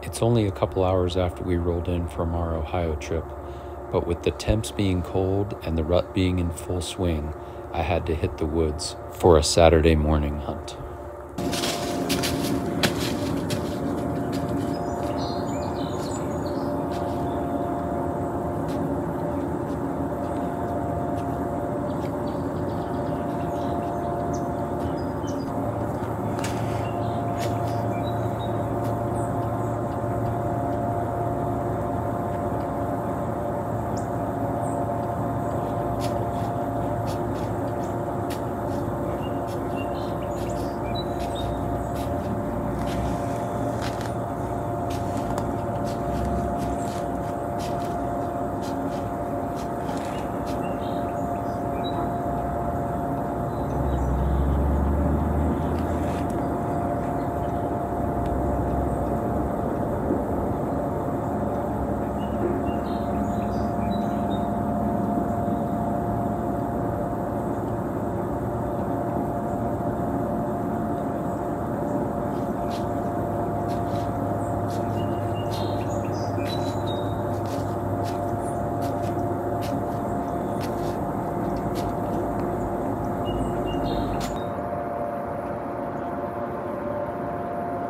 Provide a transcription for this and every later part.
It's only a couple hours after we rolled in from our Ohio trip, but with the temps being cold and the rut being in full swing, I had to hit the woods for a Saturday morning hunt.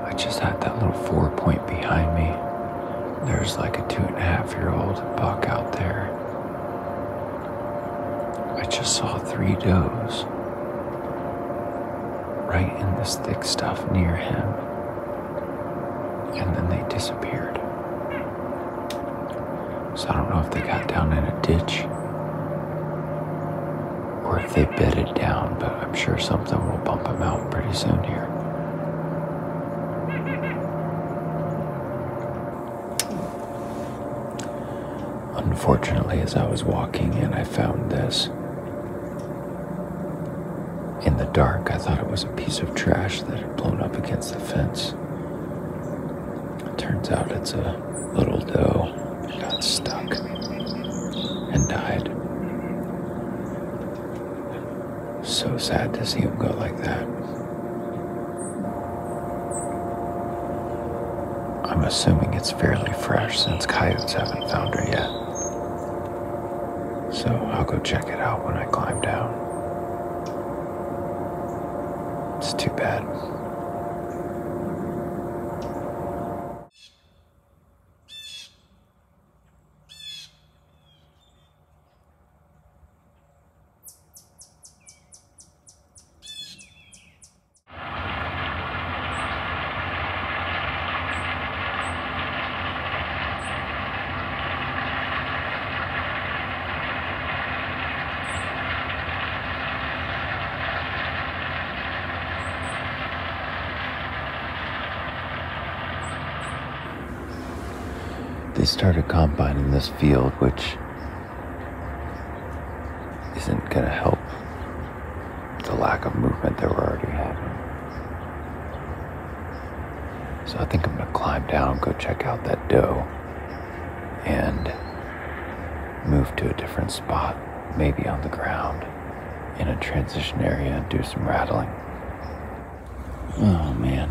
I just had that little 4-point behind me. There's like a 2.5-year-old buck out there. I just saw 3 does right in this thick stuff near him, and then they disappeared. So I don't know if they got down in a ditch or if they bedded down, but I'm sure something will bump them out pretty soon here. Unfortunately, as I was walking in, I found this. In the dark, I thought it was a piece of trash that had blown up against the fence. It turns out it's a little doe that got stuck and died. So sad to see him go like that. I'm assuming it's fairly fresh since coyotes haven't found her yet. So I'll go check it out when I climb down. It's too bad. They started combining this field, which isn't going to help the lack of movement that we're already having. So I think I'm going to climb down, go check out that doe, and move to a different spot, maybe on the ground, in a transition area, and do some rattling. Oh man,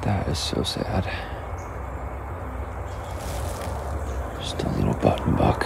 that is so sad. Just a little button buck.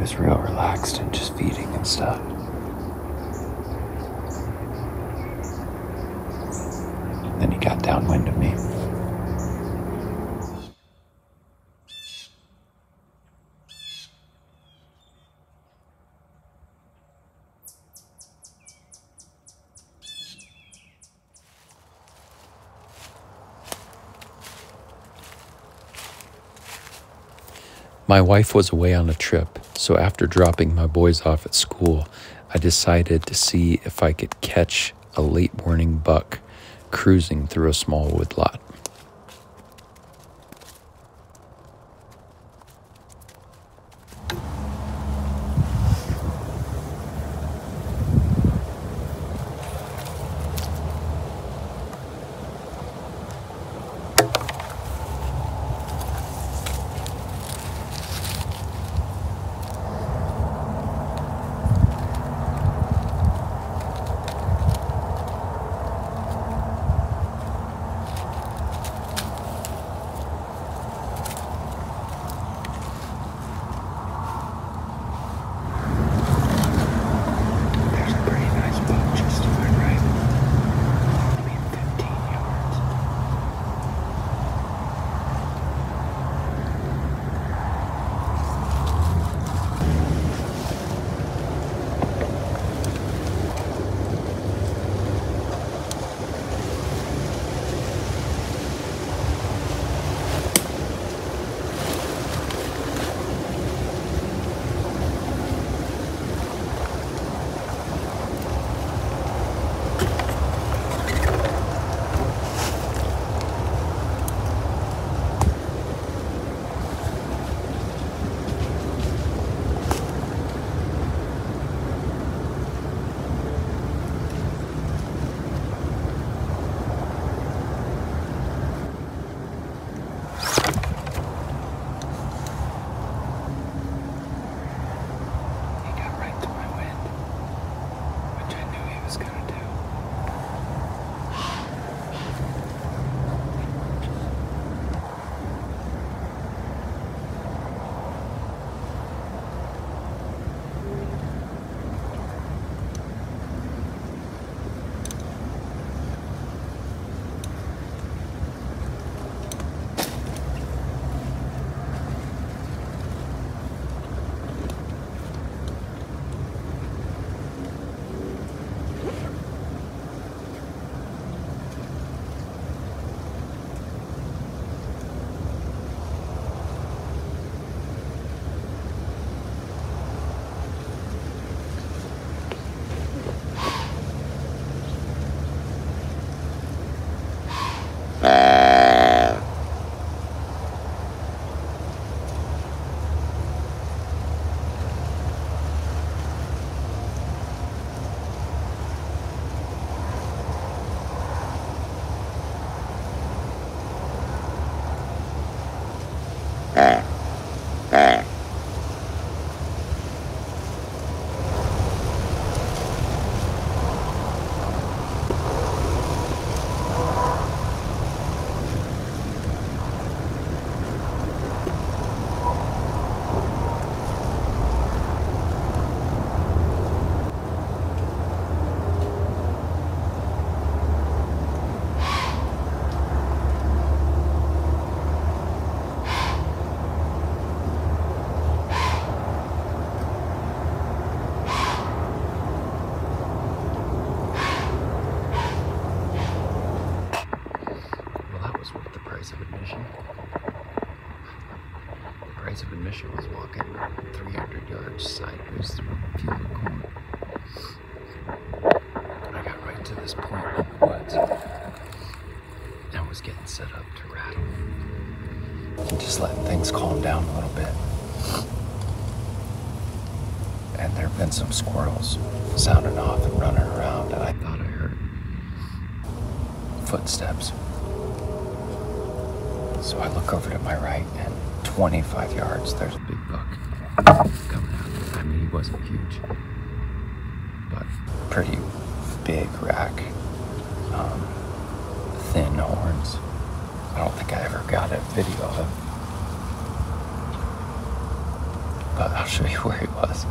was real relaxed and just feeding and stuff. Then he got downwind of me. My wife was away on a trip, so after dropping my boys off at school, I decided to see if I could catch a late morning buck cruising through a small woodlot. Of admission was walking 300 yards sideways through a field of corn. I got right to this point in the woods and was getting set up to rattle and just letting things calm down a little bit. And there have been some squirrels sounding off and running around, and I thought I heard footsteps. So I look over to my right, and 25 yards, there's a big buck coming out. I mean, he wasn't huge, but pretty big rack, thin horns. I don't think I ever got a video of but I'll show you where he was.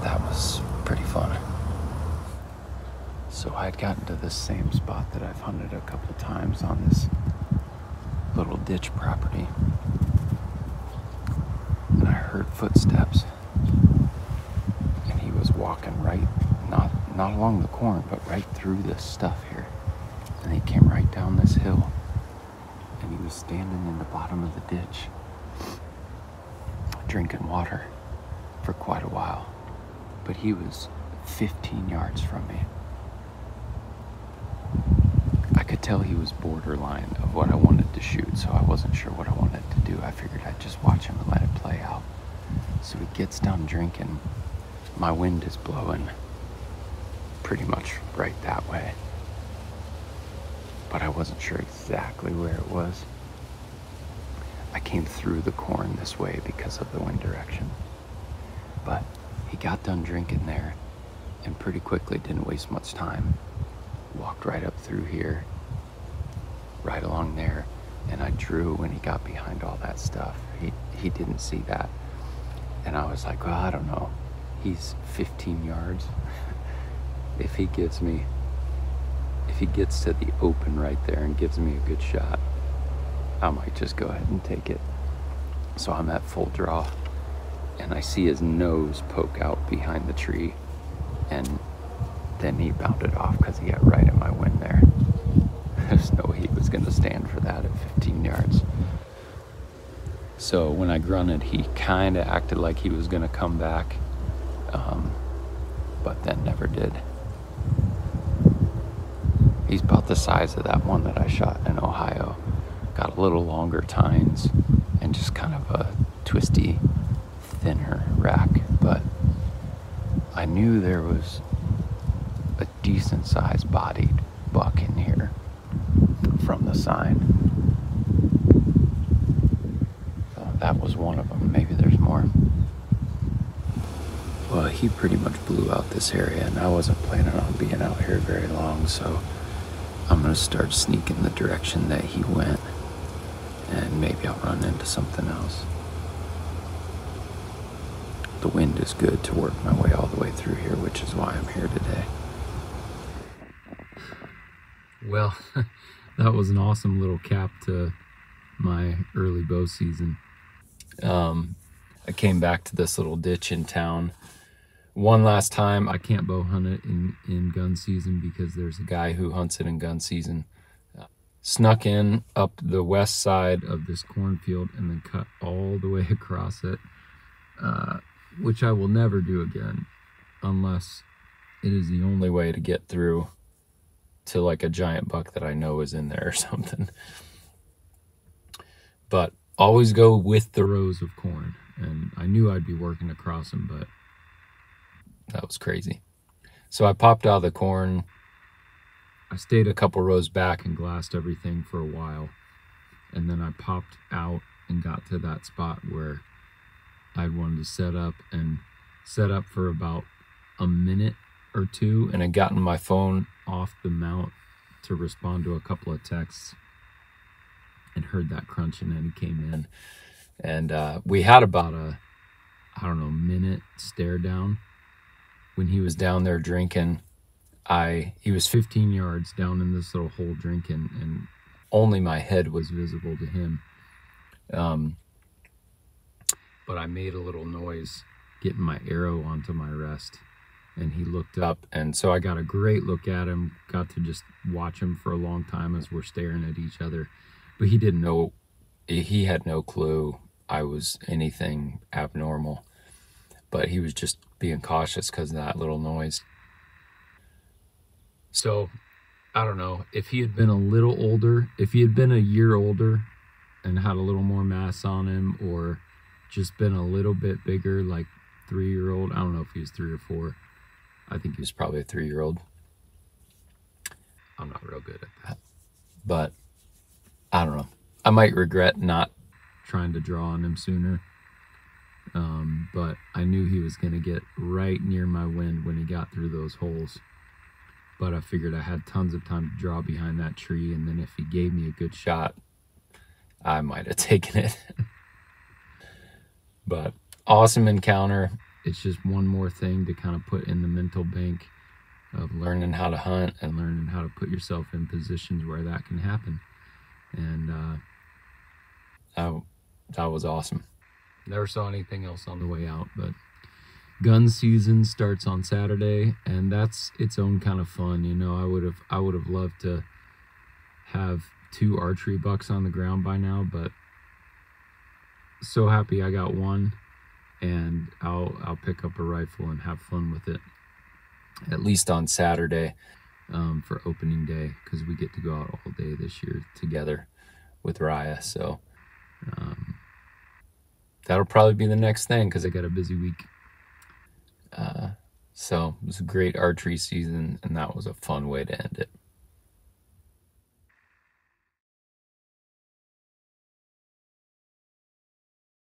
That was pretty fun. So I had gotten to this same spot that I've hunted a couple times on this little ditch property, and I heard footsteps, and he was walking right, not along the corn, but right through this stuff here, and he came right down this hill, and he was standing in the bottom of the ditch drinking water for quite a while, but he was 15 yards from me. I could tell he was borderline of what I wanted to shoot, so I wasn't sure what I wanted to do. I figured I'd just watch him and let it play out. So he gets done drinking. My wind is blowing pretty much right that way, but I wasn't sure exactly where it was. I came through the corn this way because of the wind direction, but he got done drinking there and pretty quickly, didn't waste much time, walked right up through here, right along there, and I drew when he got behind all that stuff. He didn't see that, and I was like, well, I don't know, he's 15 yards. If he gets to the open right there and gives me a good shot, I might just go ahead and take it. So I'm at full draw, and I see his nose poke out behind the tree, and then he bounded off because he got right in my wind there. There's no way he was going to stand for that at 15 yards. So when I grunted, he kind of acted like he was going to come back, but then never did. He's about the size of that one that I shot in Ohio. Got a little longer tines and just kind of a twisty, thinner rack, but I knew there was a decent sized bodied buck in here from the sign. So that was one of them. Maybe there's more. Well, he pretty much blew out this area, and I wasn't planning on being out here very long, so I'm gonna start sneaking the direction that he went, and maybe I'll run into something else. The wind is good to work my way all the way through here, which is why I'm here today. Well, that was an awesome little cap to my early bow season. I came back to this little ditch in town one last time. I can't bow hunt it in gun season because there's a guy who hunts it in gun season. Snuck in up the west side of this cornfield and then cut all the way across it, which I will never do again unless it is the only way to get through to like a giant buck that I know is in there or something. But always go with the rows of corn, and I knew I'd be working across them, but that was crazy. So I popped out of the corn. I stayed a couple rows back and glassed everything for a while, and then I popped out and got to that spot where I wanted to set up for about a minute or two, and I gotten my phone off the mount to respond to a couple of texts and heard that crunching, and he came in, and we had about a, I don't know, minute stare down when he was down there drinking. He was 15 yards down in this little hole drinking, and only my head was visible to him. But I made a little noise getting my arrow onto my rest, and he looked up, and so I got a great look at him, got to just watch him for a long time as we're staring at each other. But he didn't know, he had no clue I was anything abnormal, but he was just being cautious because of that little noise. So I don't know, if he had been a little older, if he had been a year older and had a little more mass on him, or just been a little bit bigger, like 3-year-old, I don't know if he was 3 or 4. I think he was probably a 3-year-old. I'm not real good at that, but I don't know. I might regret not trying to draw on him sooner. But I knew he was going to get right near my wind when he got through those holes. But I figured I had tons of time to draw behind that tree, and then if he gave me a good shot, I might have taken it. But awesome encounter. It's just one more thing to kind of put in the mental bank of learning how to hunt and learning how to put yourself in positions where that can happen. And that was awesome. Never saw anything else on the way out, but gun season starts on Saturday, and that's its own kind of fun. You know, I would have loved to have 2 archery bucks on the ground by now, but so happy I got one, and I'll pick up a rifle and have fun with it, at least on Saturday, for opening day, because we get to go out all day this year together with Raya. So that'll probably be the next thing, because I got a busy week. So it was a great archery season, and that was a fun way to end it.